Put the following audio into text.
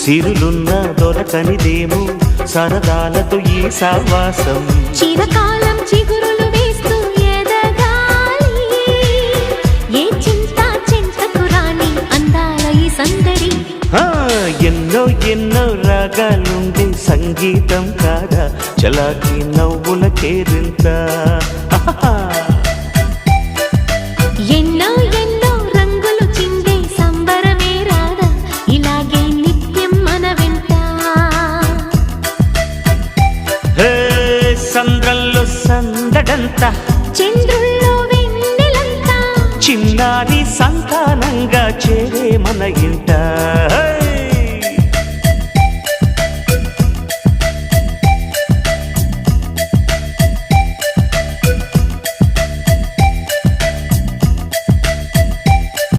సిరులున్న దొరకనిదేమో సరదాలతో ఈ సావాసం చిరకాలం చిగురులు వేస్తూ ఎదగాలి ఏ చింత చింతకు రాని అందాల ఈ సందడి ఎన్నో ఎన్నో రాగాలుండే సంగీతం కాదా చలాకి నవ్వుల కేరింత ఎన్నో ఎన్నో రంగులు చిందే సంబరమే రాదా ఇలాగే నిత్యం మన వెంట సంద్రంలో సందడంత చంద్రుల్లో వెన్నెలంతా చిన్నారి సంతానంగా